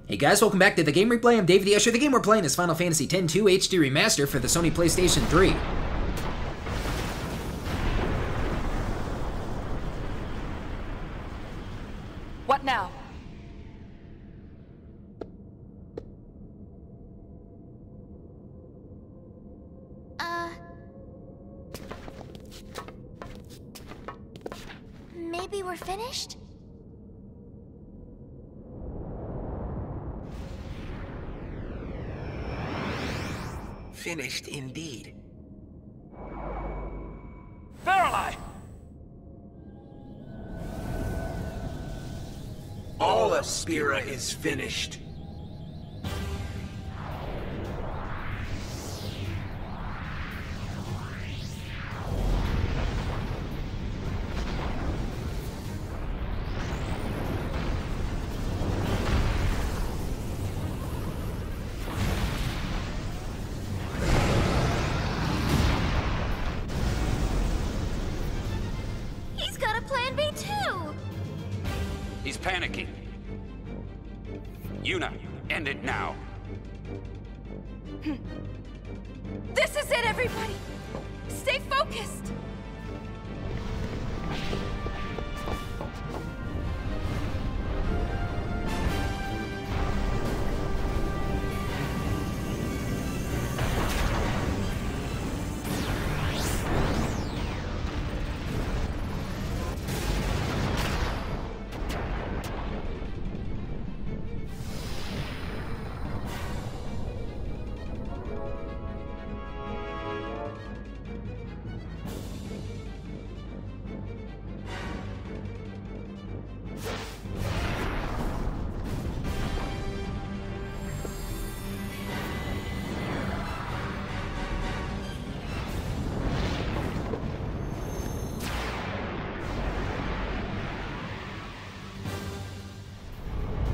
Hey guys, welcome back to The Game Replay. I'm DavetheUsher. The game we're playing is Final Fantasy X-2 HD Remaster for the Sony PlayStation 3. What now? Maybe we're finished? Finished indeed. Verily! All of Spira is finished. He's got a plan B too! He's panicking. Yuna, end it now. This is it, everybody! Stay focused!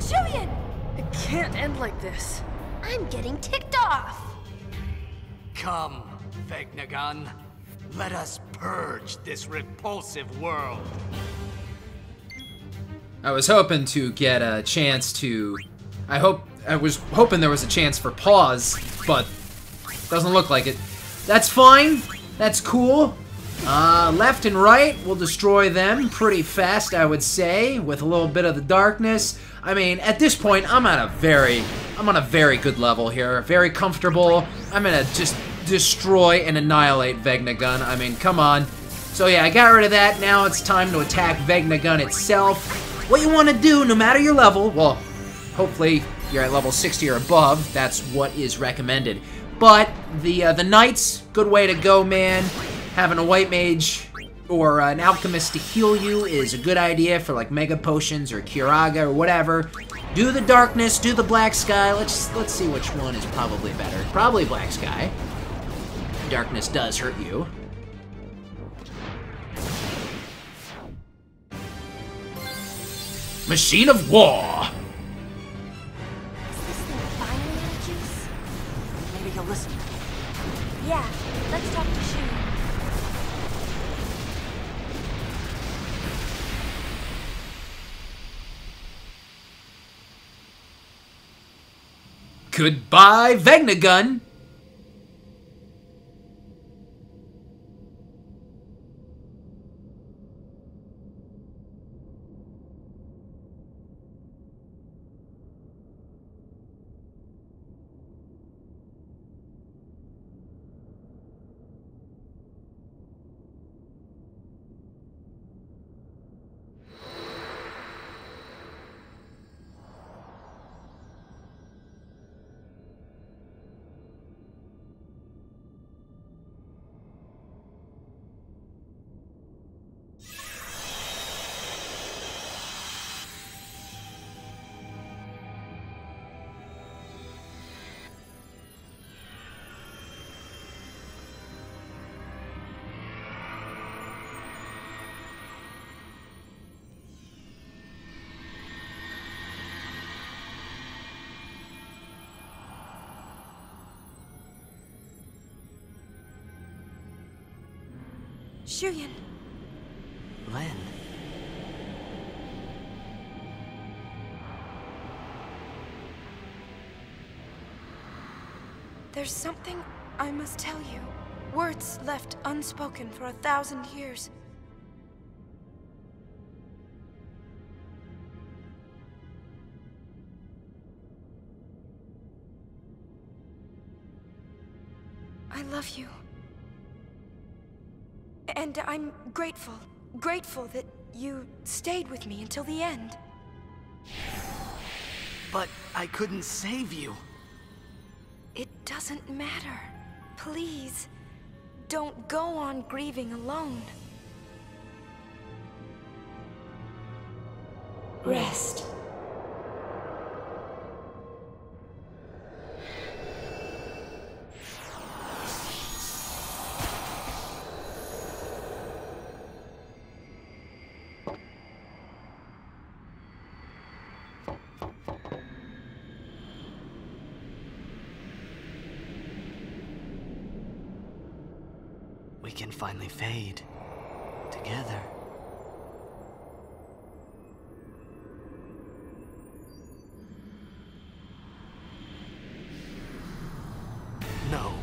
Julian! It can't end like this. I'm getting ticked off! Come, Vegnagun. Let us purge this repulsive world. I was hoping to get a chance to... I was hoping there was a chance for pause, but doesn't look like it. That's fine. That's cool. Left and right, we'll destroy them pretty fast, I would say, with a little bit of the darkness. I mean, at this point, I'm on a very good level here. Very comfortable. I'm gonna just destroy and annihilate Vegnagun. I mean, come on. So yeah, I got rid of that. Now it's time to attack Vegnagun itself. What you want to do, no matter your level, well, hopefully you're at level 60 or above. That's what is recommended. But the Knights, good way to go, man. Having a White Mage or an Alchemist to heal you is a good idea for like Mega Potions or Curaga or whatever. Do the Darkness, do the Black Sky. Let's see which one is probably better. Probably Black Sky. Darkness does hurt you. Machine of War! Is this thing finally out of juice? Maybe he'll listen. Yeah, let's talk to Shu. Goodbye, Vegnagun! Julian. Len. There's something I must tell you. Words left unspoken for 1,000 years. I love you. And I'm grateful. Grateful that you stayed with me until the end. But I couldn't save you. It doesn't matter. Please, don't go on grieving alone. Rest. We can finally fade together. No.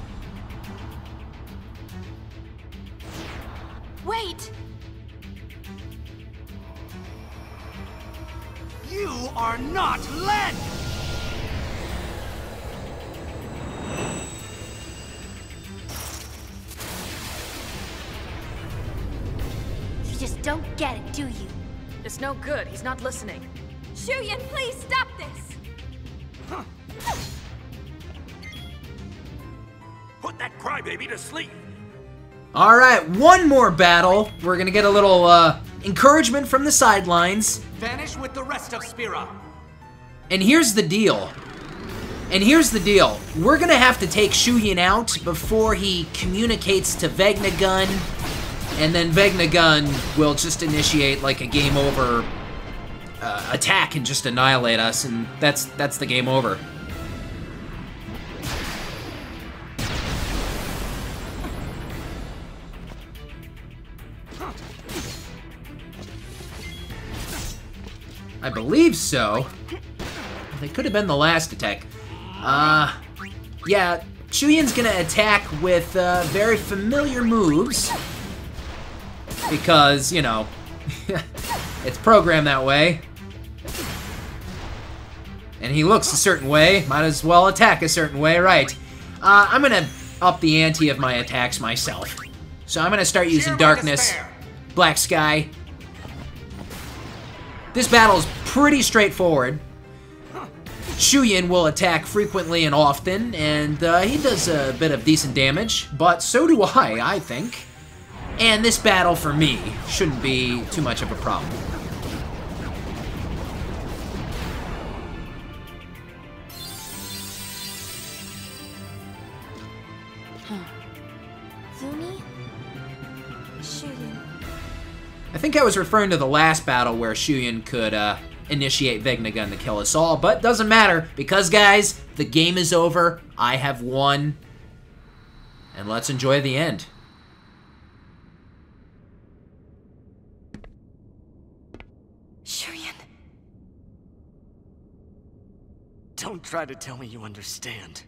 Wait! You are not Len! You just don't get it, do you? It's no good. He's not listening. Shuyan, please stop this! Put that crybaby to sleep. Alright, one more battle. We're gonna get a little encouragement from the sidelines. Vanish with the rest of Spira. And here's the deal. We're gonna have to take Shuyan out before he communicates to Vegnagun. And then Vegnagun will just initiate like a game over attack and just annihilate us, and that's the game over. I believe so. They could have been the last attack. Yeah, Shuyan's gonna attack with very familiar moves. Because, you know, it's programmed that way. And he looks a certain way, might as well attack a certain way, right? I'm gonna up the ante of my attacks myself. So I'm gonna start using Darkness, Black Sky. This battle's pretty straightforward. Shuyan will attack frequently and often, and he does a bit of decent damage, but so do I think. And this battle, for me, shouldn't be too much of a problem. Yumi? Shuyan. I think I was referring to the last battle where Shuyan could initiate Vegnagun to kill us all, but doesn't matter, because guys, the game is over, I have won, and let's enjoy the end. Shuyan. Don't try to tell me you understand.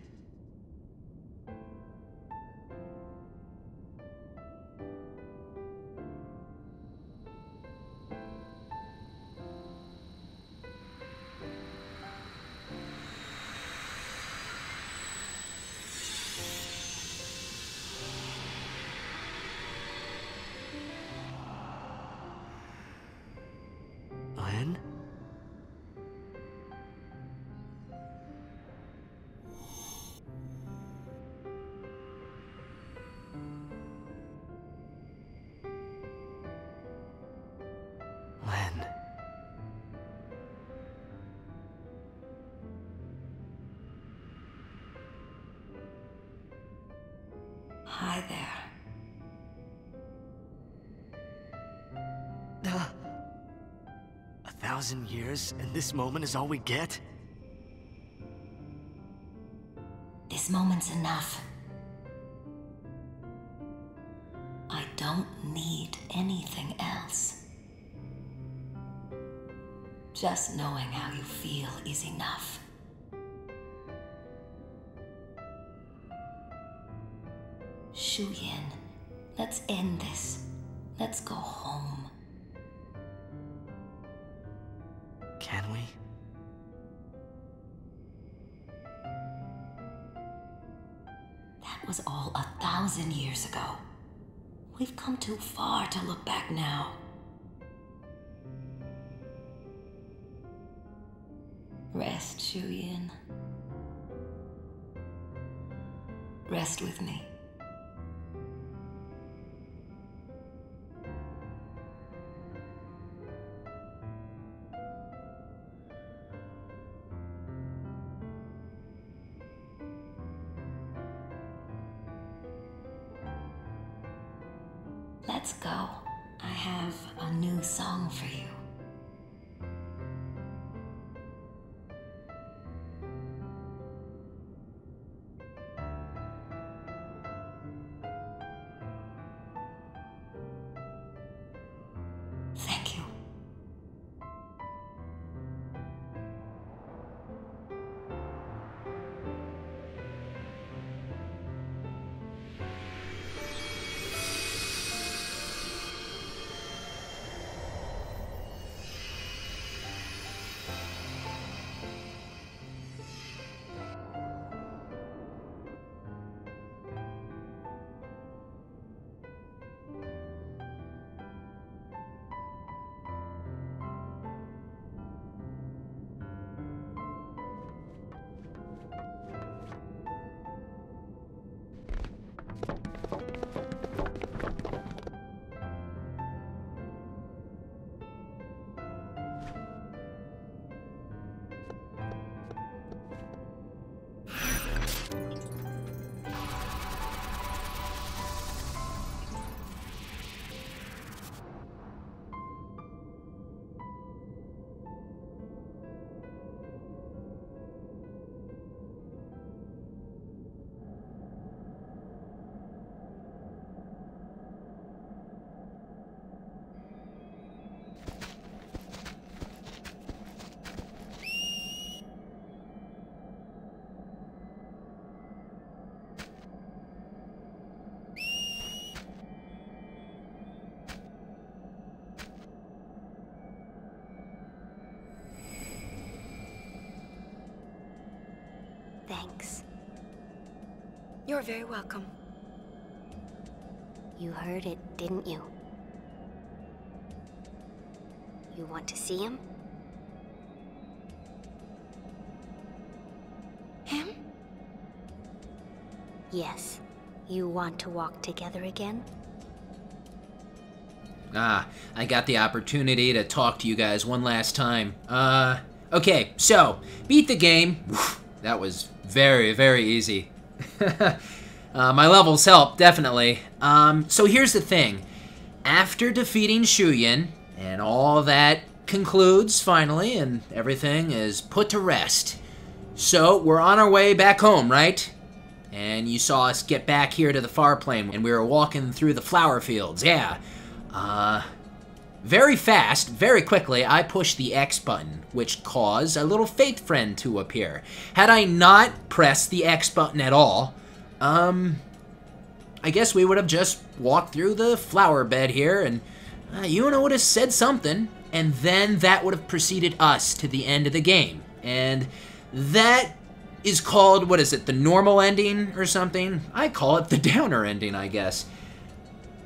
Len? Len. Hi there. 1,000 years, and this moment is all we get? This moment's enough. I don't need anything else. Just knowing how you feel is enough. Shuyin, let's end this. Let's go home. Can we? That was all 1,000 years ago. We've come too far to look back now. Rest, Shuyin. Rest with me. Let's go. I have a new song for you. Thank you. Thanks. You're very welcome. You heard it, didn't you? You want to see him? Him? Yes. You want to walk together again? Ah, I got the opportunity to talk to you guys one last time. Okay, so, beat the game. That was very, very easy. My levels helped, definitely. So here's the thing. After defeating Shuyin, and all that concludes, finally, and everything is put to rest. So, we're on our way back home, right? And you saw us get back here to the far plane, and we were walking through the flower fields, yeah. Very fast, very quickly, I pushed the X button, which caused a little faith friend to appear. Had I not pressed the X button at all, I guess we would have just walked through the flower bed here, and Yuna would have said something, and then that would have preceded us to the end of the game. And that is called, what is it, the normal ending or something? I call it the downer ending, I guess.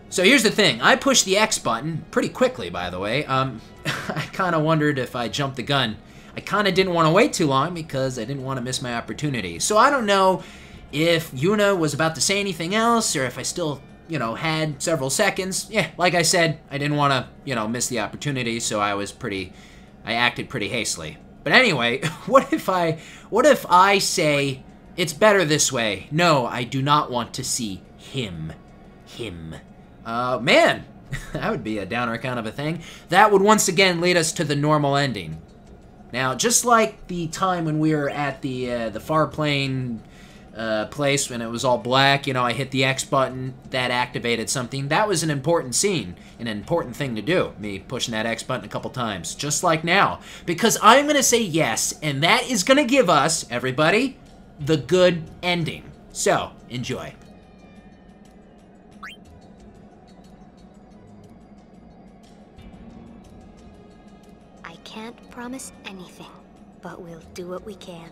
So here's the thing, I pushed the X button pretty quickly, by the way. I kind of wondered if I jumped the gun. I kind of didn't want to wait too long because I didn't want to miss my opportunity. So I don't know if Yuna was about to say anything else or if I still, had several seconds. Yeah, like I said, I didn't want to, miss the opportunity, so I acted pretty hastily. But anyway, what if I say, it's better this way? No, I do not want to see him. Man, that would be a downer kind of a thing. That would once again lead us to the normal ending. Now, just like the time when we were at the far plane place when it was all black, I hit the X button, that activated something. That was an important scene, an important thing to do, me pushing that X button a couple times, just like now. Because I'm going to say yes, and that is going to give us, everybody, the good ending. So, enjoy. can't promise anything, but we'll do what we can.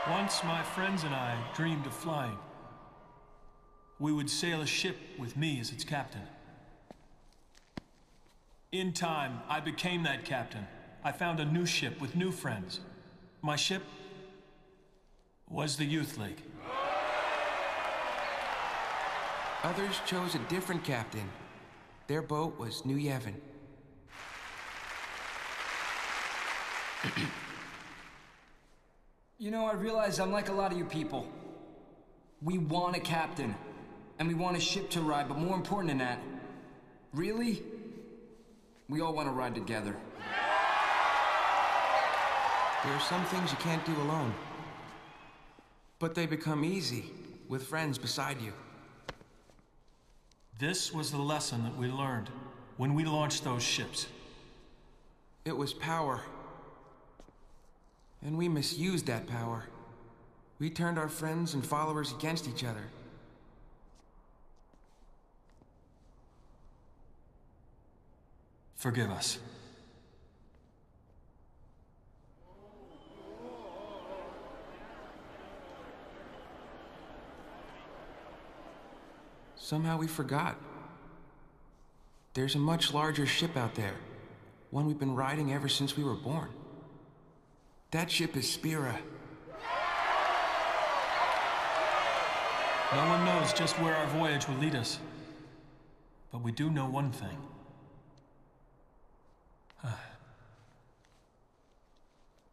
Once my friends and I dreamed of flying. We would sail a ship with me as its captain. In time, I became that captain. I found a new ship with new friends. My ship was the Youth League. Others chose a different captain. Their boat was New Yevon. You know, I realize I'm like a lot of you people. We want a captain, and we want a ship to ride, but more important than that, really, we all want to ride together. There are some things you can't do alone, but they become easy with friends beside you. This was the lesson that we learned when we launched those ships. It was power. And we misused that power. We turned our friends and followers against each other. Forgive us. Somehow we forgot. There's a much larger ship out there. One we've been riding ever since we were born. That ship is Spira. No one knows just where our voyage will lead us. But we do know one thing.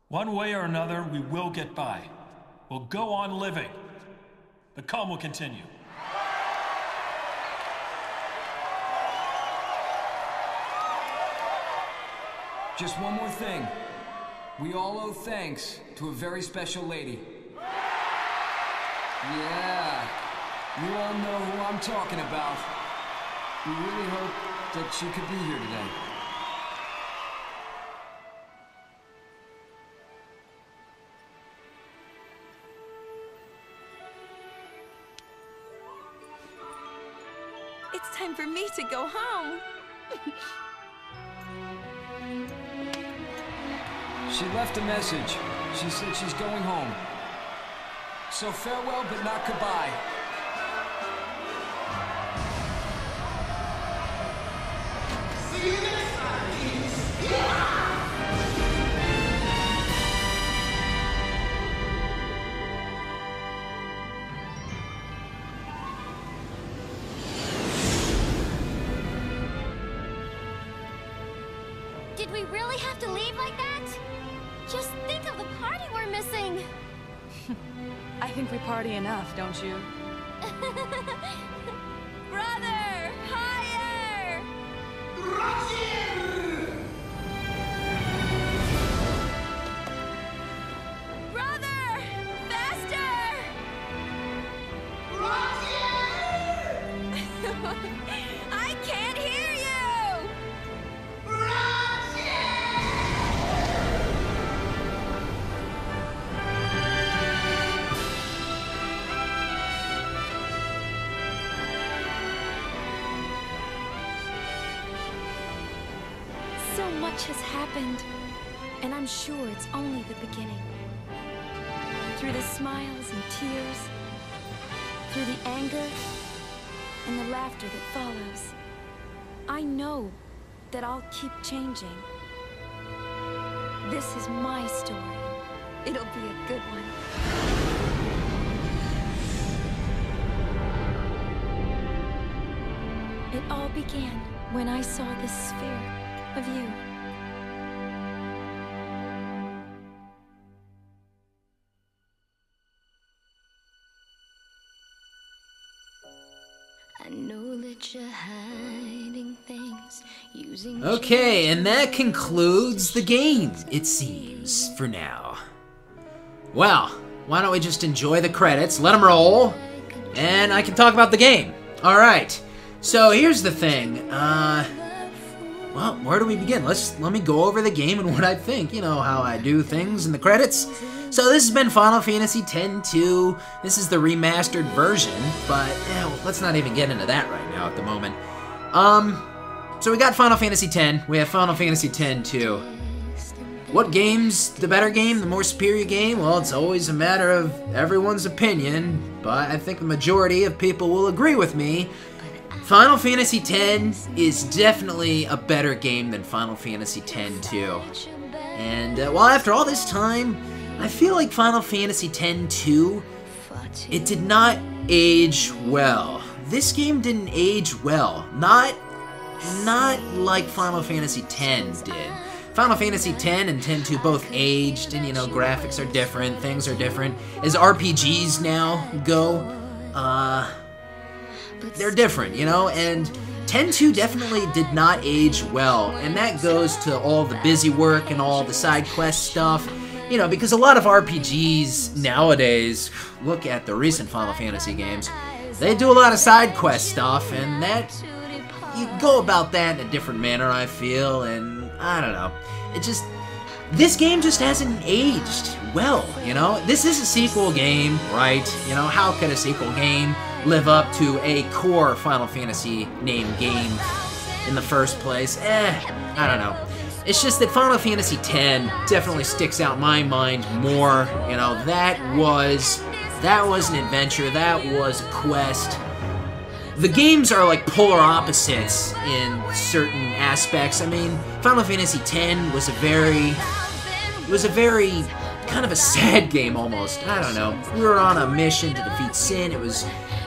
One way or another, we will get by. We'll go on living. The calm will continue. Just one more thing. We all owe thanks to a very special lady. Yeah, you all know who I'm talking about. We really hope that she could be here today. It's time for me to go home. She left a message. She said she's going home. So farewell, but not goodbye. See you next time. Did we really have to leave like that? Just think of the party we're missing! I think we party enough, don't you? Brother! Higher! Brother! Faster! I can't hear you! much has happened, and I'm sure it's only the beginning. Through the smiles and tears, through the anger and the laughter that follows, I know that I'll keep changing. This is my story. It'll be a good one. It all began when I saw this sphere of you. I know that you're hiding things using. Okay, and that concludes the game, it seems, for now. Well, why don't we just enjoy the credits, let them roll, and I can talk about the game. Alright, so here's the thing. Well, where do we begin? Let me go over the game and what I think. You know how I do things in the credits. So this has been Final Fantasy X-2. This is the remastered version, but let's not even get into that right now at the moment. So we got Final Fantasy X. We have Final Fantasy X-2. What game's the better game, the more superior game? Well, it's always a matter of everyone's opinion, but I think the majority of people will agree with me. Final Fantasy X is definitely a better game than Final Fantasy X-2. And, well, after all this time, I feel like Final Fantasy X-2, it did not age well. This game didn't age well. Not like Final Fantasy X did. Final Fantasy X and X-2 both aged, and, you know, graphics are different, things are different. As RPGs now go, they're different, you know, and X-2 definitely did not age well, and that goes to all the busy work and all the side quest stuff, you know, because a lot of RPGs nowadays, look at the recent Final Fantasy games, they do a lot of side quest stuff, and that, you go about that in a different manner, I feel, and I don't know, this game just hasn't aged well, you know, this is a sequel game, right, you know, how could a sequel game live up to a core Final Fantasy named game in the first place? I don't know. It's just that Final Fantasy X definitely sticks out in my mind more. You know, that was an adventure, that was a quest. The games are like polar opposites in certain aspects. I mean, Final Fantasy X was a very kind of a sad game almost. I don't know. We were on a mission to defeat Sin.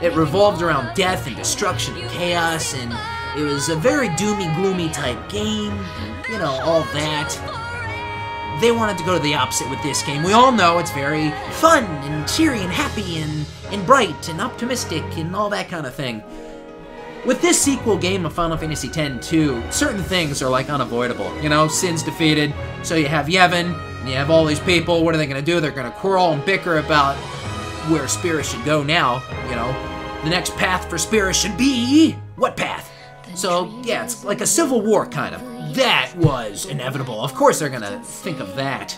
It revolved around death and destruction and chaos, and it was a very doomy-gloomy type game, and, you know, all that. They wanted to go to the opposite with this game. We all know it's very fun and cheery and happy and bright and optimistic and all that kind of thing. With this sequel game of Final Fantasy X-2, certain things are like unavoidable. You know, Sin's defeated, so you have Yevon, and you have all these people. What are they going to do? They're going to quarrel and bicker about where Spira should go now, you know. The next path for Spira should be... what path? So, yeah, it's like a civil war, kind of. That was inevitable. Of course they're gonna think of that.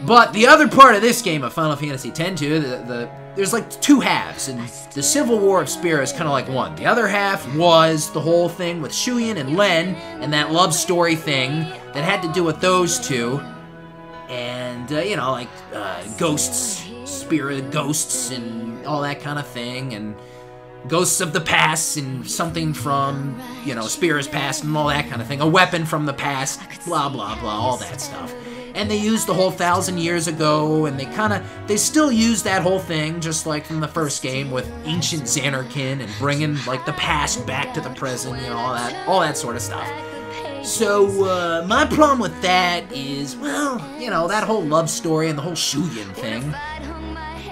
But the other part of this game of Final Fantasy X-2, there's like two halves, and the Civil War of Spira is kind of like one. The other half was the whole thing with Shuyin and Len, and that love story thing that had to do with those two. And, you know, like, ghosts, Spira ghosts, and all that kind of thing, and ghosts of the past, and something from, you know, Spira's past, and all that kind of thing. A weapon from the past, blah, blah, blah, all that stuff. And they used the whole 1,000 years ago, and they still use that whole thing, just like from the first game, with ancient Xanarkin, and bringing, like, the past back to the present, you know, all that sort of stuff. So, my problem with that is, well, you know, that whole love story and the whole Shuyin thing,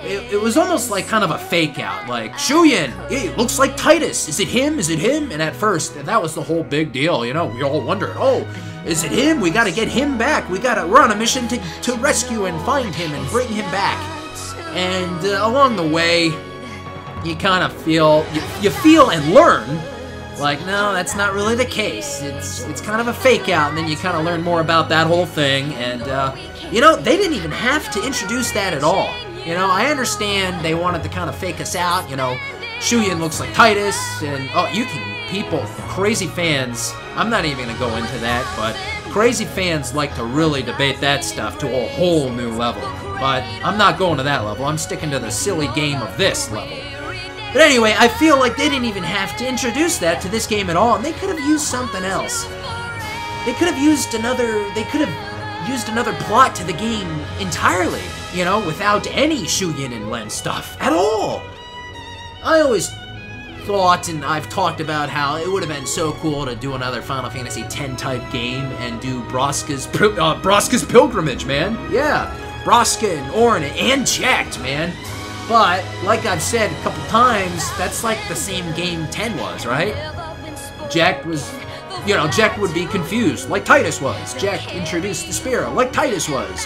it was almost like kind of a fake out, like, Shuyin, it looks like Titus, is it him, is it him? And at first, that was the whole big deal, you know, we all wondered, oh, is it him? We gotta get him back, we're on a mission to rescue and find him and bring him back. And along the way, you kind of feel, you feel and learn, like, no, that's not really the case, it's kind of a fake out, and then you kind of learn more about that whole thing, and, you know, they didn't even have to introduce that at all. You know, I understand they wanted to kind of fake us out, you know, Shuyin looks like Titus, and, oh, crazy fans, I'm not even going to go into that, but Crazy fans like to really debate that stuff to a whole new level. But I'm not going to that level. I'm sticking to the silly game of this level. But anyway, I feel like they didn't even have to introduce that to this game at all, and they could have used something else. They could have used another plot to the game entirely, you know, without any Shuyin and Len stuff at all. I always thought, and I've talked about how it would have been so cool to do another Final Fantasy X type game and do Broska's Pilgrimage, man. Yeah, Broska and Auron and Jacked, man. But, like I've said a couple times, that's like the same game 10 was, right? Jack was, you know, Jack would be confused, like Titus was. Jack introduced the Spira, like Titus was.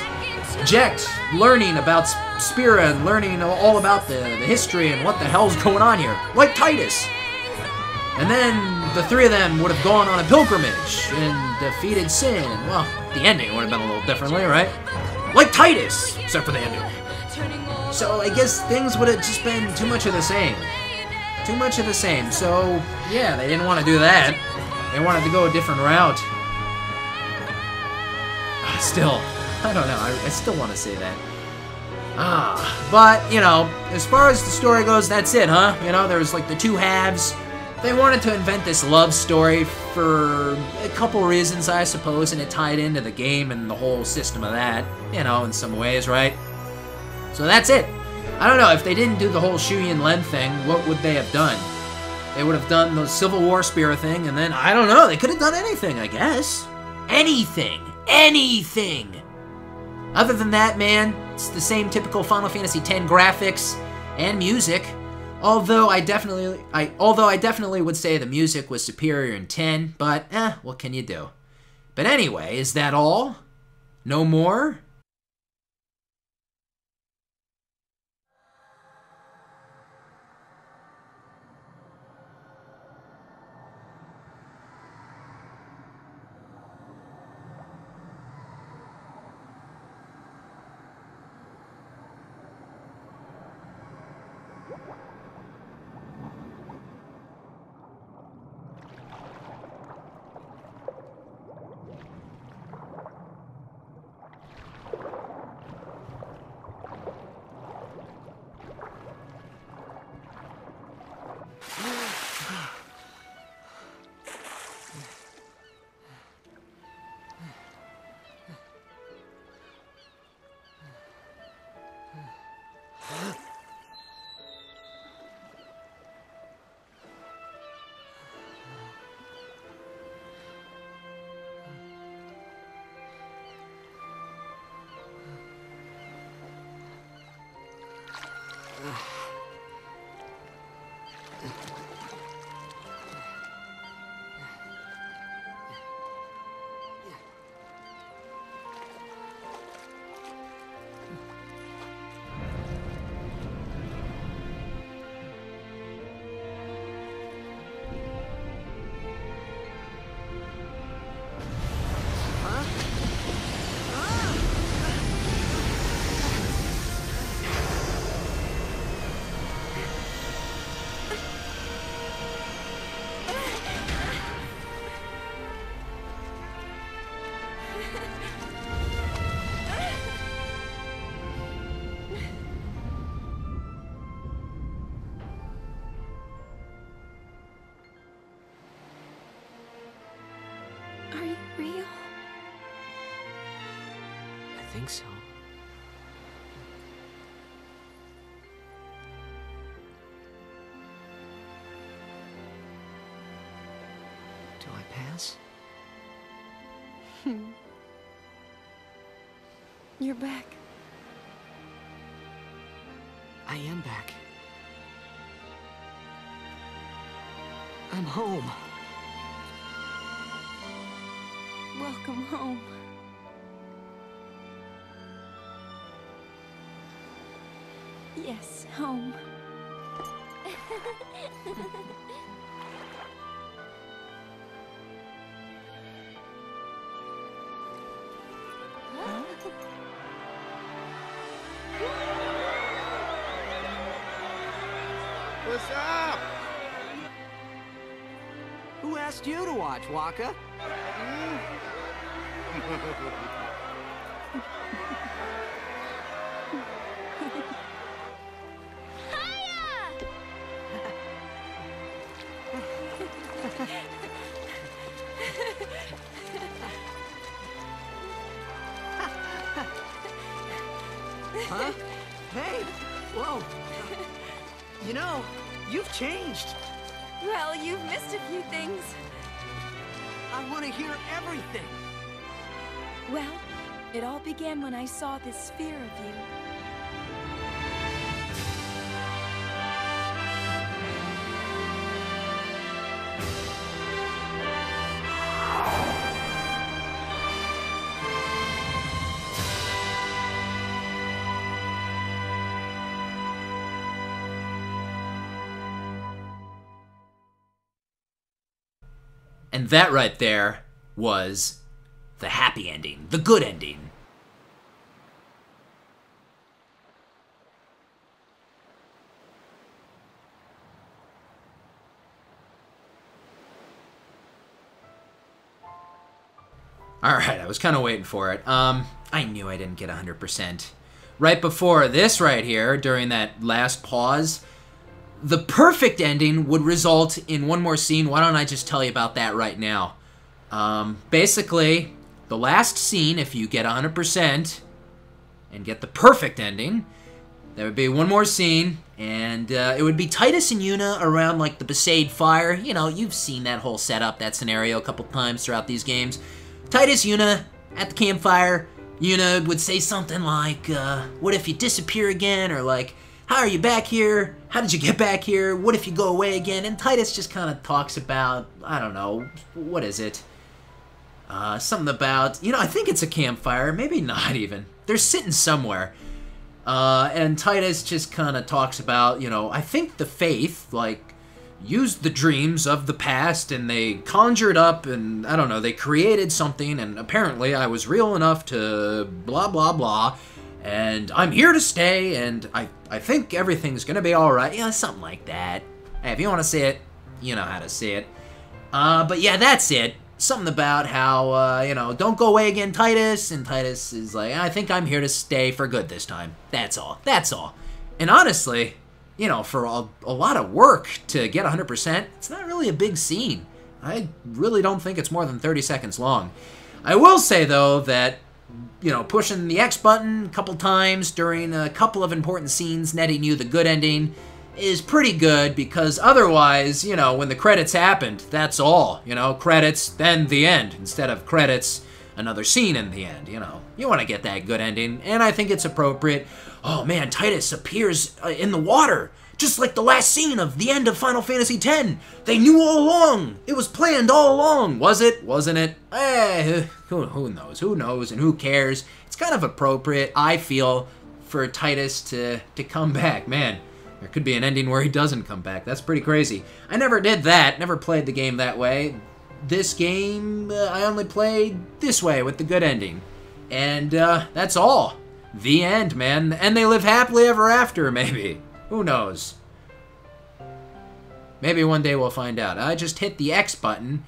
Jack learning about Spira and learning all about the history and what the hell's going on here, like Titus. And then the three of them would have gone on a pilgrimage and defeated Sin. And, well, the ending would have been a little differently, right? Like Titus, except for the ending. So I guess things would have just been too much of the same. Too much of the same. So, yeah, they didn't want to do that. They wanted to go a different route. Still, I don't know. I still want to say that. But, you know, as far as the story goes, that's it, huh? You know, there's like the two halves. They wanted to invent this love story for a couple reasons, I suppose, and it tied into the game and the whole system of that, you know, in some ways, right? So that's it. I don't know, if they didn't do the whole Shuyin Len thing, what would they have done? They would have done the Civil War Spira thing, and then, I don't know, they could have done anything, I guess. Anything. Anything. Other than that, man, it's the same typical Final Fantasy X graphics and music. Although I definitely would say the music was superior in 10, but what can you do? But anyway, is that all? No more? I think so. Do I pass? You're back. I am back. I'm home. Welcome home. Yes, home. What's up? Who asked you to watch, Waka? Huh? Hey! Whoa! You know, you've changed. Well, you've missed a few things. I want to hear everything. Well, it all began when I saw this sphere of you. And that right there was the happy ending, the good ending. Alright, I was kind of waiting for it. I knew I didn't get 100%. Right before this right here, during that last pause, the perfect ending would result in one more scene. Why don't I just tell you about that right now? Basically, the last scene, if you get 100% and get the perfect ending, there would be one more scene, and it would be Titus and Yuna around, like, the Besaid fire. You know, you've seen that whole setup, that scenario a couple times throughout these games. Titus, Yuna, at the campfire. Yuna would say something like, what if you disappear again? Or like, how are you back here? How did you get back here? What if you go away again? And Titus just kind of talks about, I don't know, what is it? Something about, you know, I think it's a campfire. Maybe not even. They're sitting somewhere. And Titus just kind of talks about, you know, I think the Faith, like, used the dreams of the past and they conjured up and, I don't know, they created something and apparently I was real enough to blah, blah, blah. And I'm here to stay, and I think everything's gonna be alright. Yeah, something like that. Hey, if you want to say it, you know how to say it. But yeah, that's it. Something about how, you know, don't go away again, Titus. And Titus is like, I think I'm here to stay for good this time. That's all. That's all. And honestly, you know, for a lot of work to get 100%, it's not really a big scene. I really don't think it's more than 30 seconds long. I will say, though, that, you know, pushing the X button a couple times during a couple of important scenes, netting you the good ending, is pretty good, because otherwise, you know, when the credits happened, that's all. You know, credits, then the end, instead of credits, another scene in the end, you know. You want to get that good ending, and I think it's appropriate. Oh man, Titus appears in the water, just like the last scene of the end of Final Fantasy X. They knew all along. It was planned all along. Was it? Wasn't it? Who knows? Who knows and who cares? It's kind of appropriate, I feel, for Titus to come back. Man, there could be an ending where he doesn't come back. That's pretty crazy. I never did that. Never played the game that way. This game, I only played this way with the good ending. And that's all. The end, man. And they live happily ever after, maybe. Who knows? Maybe one day we'll find out. I just hit the X button.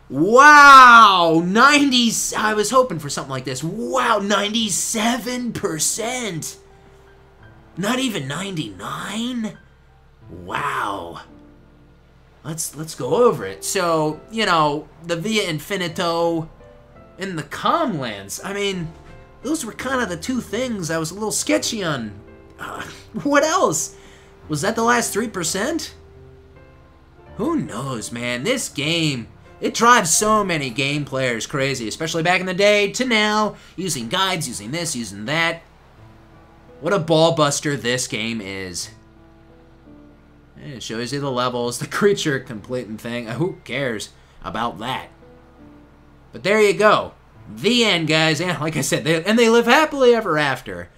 Wow! 90s. I was hoping for something like this. Wow, 97%. Not even 99? Wow. Let's go over it. So, you know, the Via Infinito and the Comlands. I mean, those were kind of the two things I was a little sketchy on. What else? Was that the last 3%? Who knows, man? This game, it drives so many game players crazy, especially back in the day to now, using guides, using this, using that. What a ball buster this game is. It shows you the levels, the creature completing thing. Who cares about that? But there you go. The end, guys. And like I said, they live happily ever after.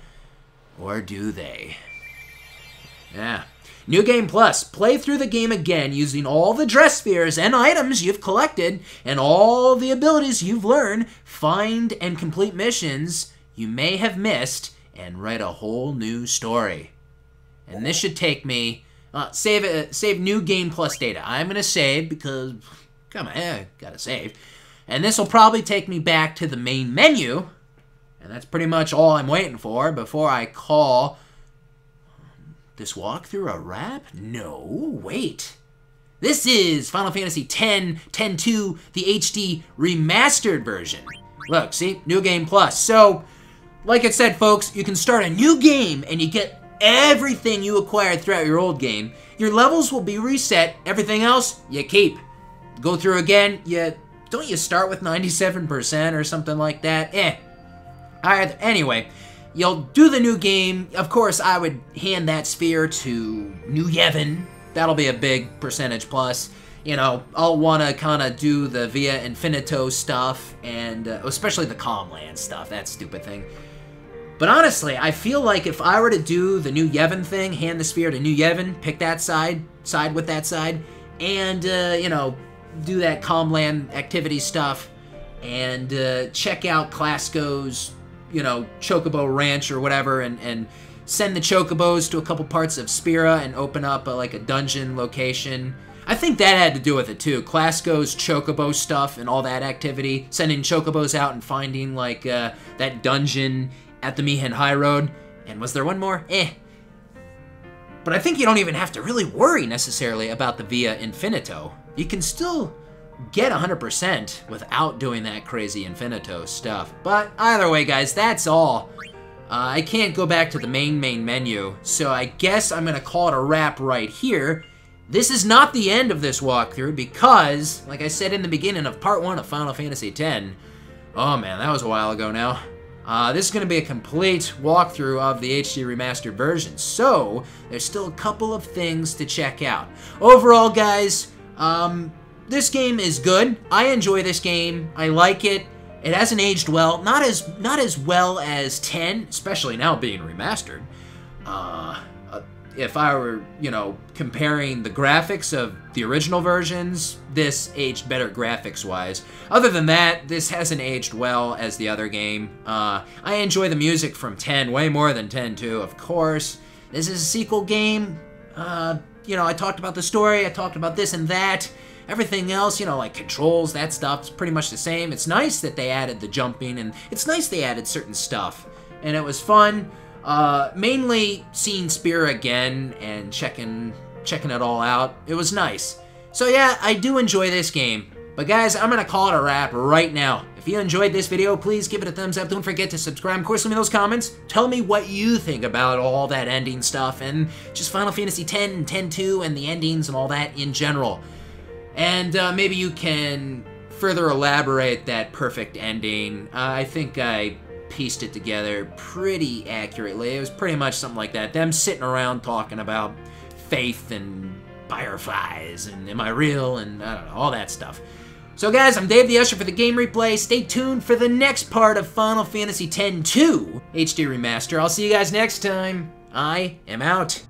Or do they? Yeah. New Game Plus. Play through the game again using all the dress spheres and items you've collected and all the abilities you've learned. Find and complete missions you may have missed and write a whole new story. And this should take me... save New Game Plus data. I'm going to save because... Come on, gotta save. And this will probably take me back to the main menu. And that's pretty much all I'm waiting for before I call this walkthrough a wrap? No, wait. This is Final Fantasy X, 10-2, the HD Remastered version. Look, see? New Game Plus. So, like I said, folks, you can start a new game and you get everything you acquired throughout your old game. Your levels will be reset. Everything else, you keep. Go through again, don't you start with 97% or something like that? Alright, anyway, you'll do the new game. Of course, I would hand that sphere to New Yevon. That'll be a big percentage plus. You know, I'll want to kind of do the Via Infinito stuff, and especially the Calmland stuff, that stupid thing. But honestly, I feel like if I were to do the New Yevon thing, hand the sphere to New Yevon, pick that side with that side, and, you know, do that Calmland activity stuff, and check out Clasco's, you know, Chocobo Ranch or whatever, and send the Chocobos to a couple parts of Spira and open up like a dungeon location. I think that had to do with it too. Clasco's Chocobo stuff and all that activity. Sending Chocobos out and finding like that dungeon at the Mihen High Road. And was there one more? But I think you don't even have to really worry necessarily about the Via Infinito. You can still get 100% without doing that crazy Infinito stuff. But either way, guys, that's all. I can't go back to the main menu, so I guess I'm going to call it a wrap right here. This is not the end of this walkthrough because, like I said in the beginning of Part 1 of Final Fantasy X, oh man, that was a while ago now, this is going to be a complete walkthrough of the HD Remastered version, so there's still a couple of things to check out. Overall, guys, this game is good. I enjoy this game. I like it. It hasn't aged well. Not as well as 10, especially now being remastered. If I were, you know, comparing the graphics of the original versions, this aged better graphics-wise. Other than that, this hasn't aged well as the other game. I enjoy the music from 10 way more than 10-2, of course. This is a sequel game. You know, I talked about the story, I talked about this and that. Everything else, you know, like controls, that stuff's pretty much the same. It's nice that they added the jumping, and it's nice they added certain stuff. And it was fun. Mainly seeing Spira again and checking it all out. It was nice. So yeah, I do enjoy this game. But guys, I'm going to call it a wrap right now. If you enjoyed this video, please give it a thumbs up. Don't forget to subscribe. Of course, leave me those comments. Tell me what you think about all that ending stuff and just Final Fantasy X and 10-2 and the endings and all that in general. And maybe you can further elaborate that perfect ending. I think I pieced it together pretty accurately. It was pretty much something like that. Them sitting around talking about faith and fireflies and am I real and I don't know, all that stuff. So guys, I'm Dave the Usher for the Game Replay. Stay tuned for the next part of Final Fantasy X-2 HD Remaster. I'll see you guys next time. I am out.